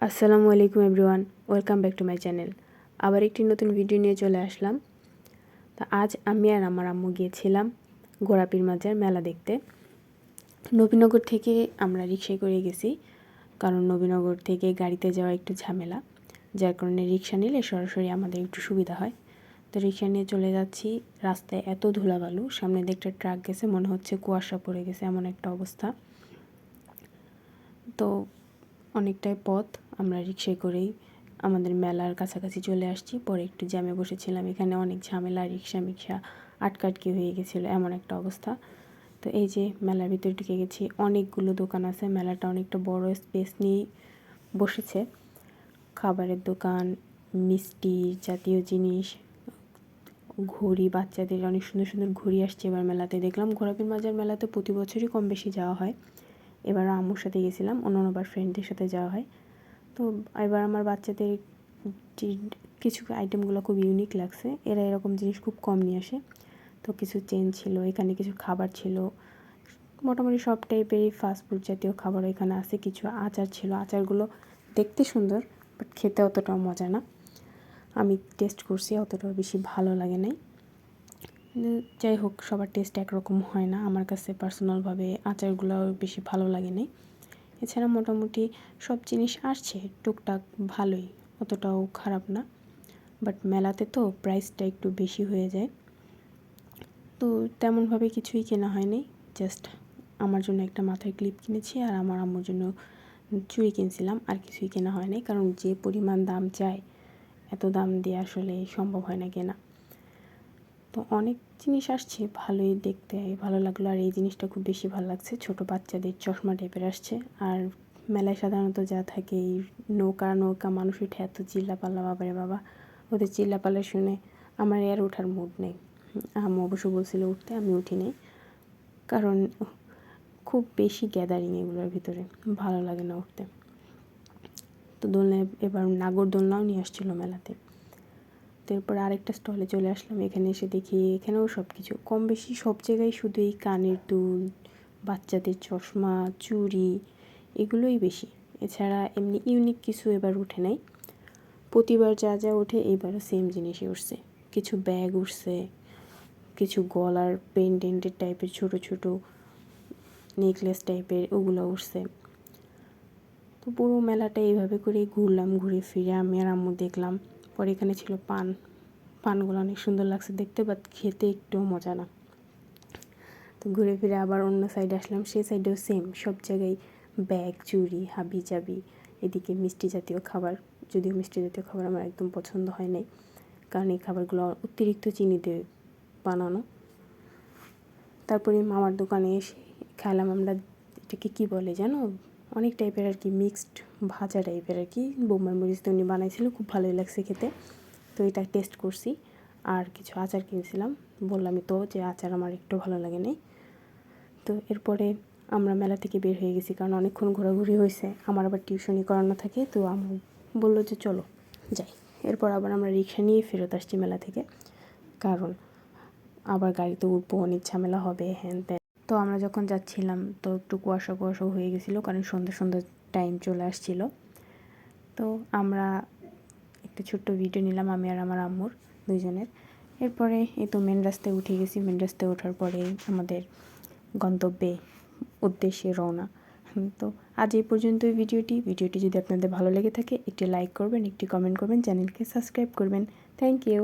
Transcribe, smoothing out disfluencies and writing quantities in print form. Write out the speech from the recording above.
আসসালামু আলাইকুম everyone, welcome back to my channel. আবার একটি নতুন ভিডিও নিয়ে চলে আসলাম। তা আজ আমি আর আমার আম্মু গিয়েছিলাম গোড়াপীর মাজার মেলা দেখতে। নবীনগর থেকে আমরা রিক্সায় করে গেছি, কারণ নবীনগর থেকে গাড়িতে যাওয়া একটু ঝামেলা, যার কারণে রিক্সা নিলে সরাসরি আমাদের একটু সুবিধা হয়। তো রিক্সা নিয়ে চলে যাচ্ছি। রাস্তায় এত ধুলাবালু, সামনে দিয়ে একটা ট্রাক গেছে, মনে হচ্ছে কুয়াশা পড়ে গেছে, এমন একটা অবস্থা। তো অনেকটাই পথ আমরা রিক্সায় করেই আমাদের মেলার কাছাকাছি চলে আসছি। পরে একটু জ্যামে বসেছিলাম, এখানে অনেক ঝামেলা, রিক্সা মিক্সা আটকাটকি হয়ে গেছিলো, এমন একটা অবস্থা। তো এই যে মেলার ভিতরে ঢুকে গেছি, অনেকগুলো দোকান আছে, মেলাটা অনেকটা বড় স্পেস নিয়ে বসেছে। খাবারের দোকান, মিষ্টি জাতীয় জিনিস, ঘড়ি, বাচ্চাদের অনেক সুন্দর সুন্দর ঘড়ি আসছে এবার মেলাতে। দেখলাম গোড়াপীর মাজার মেলাতে প্রতি বছরই কম বেশি যাওয়া হয়, এবার আম্মুর সাথে গেছিলাম, অন্যবার ফ্রেন্ডদের সাথে যাওয়া হয়। তো এবার আমার বাচ্চাদের কিছু আইটেমগুলো খুব ইউনিক লাগছে, এরা এরকম জিনিস খুব কম নিয়ে আসে। তো কিছু চেন ছিল, এখানে কিছু খাবার ছিল, মোটামুটি সব টাইপেরই ফাস্টফুড জাতীয় খাবার এখানে আছে। কিছু আচার ছিল, আচারগুলো দেখতে সুন্দর বাট খেতে অতটাও মজা না। আমি টেস্ট করছি, অতটাও বেশি ভালো লাগে নাই। যাই হোক, সবার টেস্ট একরকম হয় না, আমার কাছে পার্সোনালভাবে আচারগুলো বেশি ভালো লাগে নাই। এছাড়া মোটামুটি সব জিনিস আসছে টুকটাক ভালোই, অতটাও খারাপ না। বাট মেলাতে তো প্রাইসটা একটু বেশি হয়ে যায়, তো তেমনভাবে কিছুই কেনা হয়নি। জাস্ট আমার জন্য একটা মাথার ক্লিপ কিনেছি আর আমার আম্মুর জন্য চুড়ি কিনছিলাম, আর কিছুই কেনা হয়নি, কারণ যে পরিমাণ দাম চায় এত দাম দিয়ে আসলে সম্ভব হয় না কেনা। তো অনেক জিনিস আসছে, ভালোই দেখতে ভালো লাগলো। আর এই জিনিসটা খুব বেশি ভালো লাগছে, ছোট বাচ্চাদের চশমা টাইপের আসছে। আর মেলায় সাধারণত যা থাকে এই নৌকা নৌকা মানুষ উঠে এত চিল্লাপাল্লা, বাবারে বাবা, ওদের চিল্লাপাল্লা শুনে আমার আর ওঠার মুড নেই। আম্মু অবশ্য বলছিল উঠতে, আমি উঠি নেই, কারণ খুব বেশি গ্যাদারিং এগুলোর ভিতরে, ভালো লাগে না উঠতে। তো দোলনায় এবার নাগরদোলনাও নিয়ে আসছিলো মেলাতে। তারপর আরেকটা স্টলে চলে আসলাম, এখানে এসে দেখি এখানেও সব কিছু কম বেশি, সব জায়গায় শুধু এই কানের দুল, বাচ্চাদের চশমা, চুড়ি, এগুলোই বেশি। এছাড়া এমনি ইউনিক কিছু এবার উঠে নাই। প্রতিবার যা যা ওঠে এইবারও সেম জিনিসই উঠছে। কিছু ব্যাগ উঠছে, কিছু গলার পেন্ডেন্টের টাইপের ছোটো ছোটো নেকলেস টাইপের, ওগুলো উঠছে। তো পুরো মেলাটা এইভাবে করেই ঘুরলাম, ঘুরে ফিরে আমি আর আম্মু দেখলাম। পরে এখানে ছিল পানগুলো অনেক সুন্দর লাগছে দেখতে, বাট খেতে একটুও মজা না। তো ঘুরে ফিরে আবার অন্য সাইডে আসলাম, সেই সাইডেও সেম, সব জায়গায় ব্যাগ, চুড়ি, হাবি জাবি। এদিকে মিষ্টি জাতীয় খাবার, যদিও মিষ্টি জাতীয় খাবার আমার একদম পছন্দ হয় নাই, কারণ এই খাবারগুলো অতিরিক্ত চিনি দিয়ে বানানো। তারপরে মামার দোকানে এসে খাইলাম আমরা, এটাকে কী বলে জানো, অনেক টাইপের আর কি, মিক্সড ভাজা টাইপের আর কি, বোম্বাই মরিচ দিয়ে উনি বানাইছিল, খুব ভালোই লাগছে খেতে। তো এটা টেস্ট করছি। আর কিছু আচার কিনছিলাম, বললামই তো যে আচার আমার একটু ভালো লাগে নাই। তো এরপরে আমরা মেলা থেকে বের হয়ে গেছি, কারণ অনেকক্ষণ ঘোরাঘুরি হয়েছে, আমার আবার টিউশনি করানো থাকে। তো আম্মু বললো যে চলো যাই। এরপর আবার আমরা রিক্সা নিয়ে ফেরত আসছি মেলা থেকে, কারণ আবার গাড়িতে উঠবো, অনেক ঝামেলা হবে, হ্যান ত্যান। তো আমরা যখন যাচ্ছিলাম তো একটু কুয়াশা কুয়াশা হয়ে গেছিলো, কারণ সন্ধ্যা টাইম চলে আসছিলো। তো আমরা একটা ছোট্ট ভিডিও নিলাম আমি আর আমার আম্মুর দুইজনের। এরপরে এই তো মেন রাস্তায় উঠে গেছি, মেন রাস্তায় ওঠার পরে আমাদের গন্তব্যে উদ্দেশ্যে রওনা। তো আজ এই পর্যন্তই ভিডিওটি যদি আপনাদের ভালো লেগে থাকে একটি লাইক করবেন, একটি কমেন্ট করবেন, চ্যানেলকে সাবস্ক্রাইব করবেন। Thank you.